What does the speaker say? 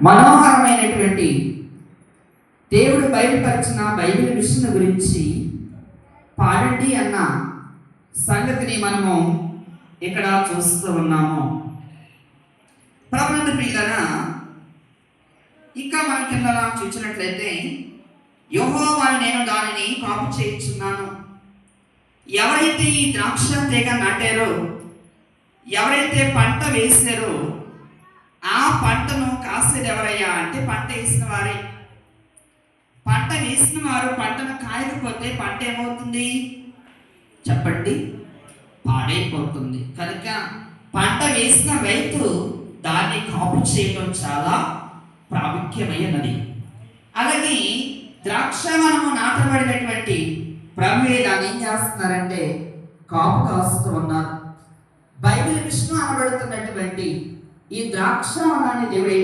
మనోహరమైనటువంటి దేవుడు బయలుపరిచిన Bible machine గురించి పాడండి అన్న సంగతిని మనము ఇక్కడ చూస్తూ ఉన్నాము. ప్రభునందు ప్రియులారా, ఇంకా మనం కింద చూసినట్లయితే యెహోవాను నేను దానిని కాపు చేయించున్నాను. ఎవరైతే ఈ ద్రాక్ష తీగ నాటారో, ఎవరైతే పంట వేసారో ఆ పంటను కాసేది ఎవరయ్యా అంటే పంట వేసిన వారే. పంట వేసిన వారు పంటను కాయకపోతే పంట ఏమవుతుంది చెప్పండి? పాడైపోతుంది. కనుక పంట వేసిన రైతు దాన్ని కాపు చేయడం చాలా ప్రాముఖ్యమైనది. అలాగే ద్రాక్షవనము నాటబడినటువంటి ప్రభువే దాన్ని ఏం చేస్తున్నారంటే కాపు కాస్తూ ఉన్నారు. బైబిల్ మిషన్ అనబడుతున్నటువంటి ఈ ద్రాక్షవనాన్ని దేవుడు ఏం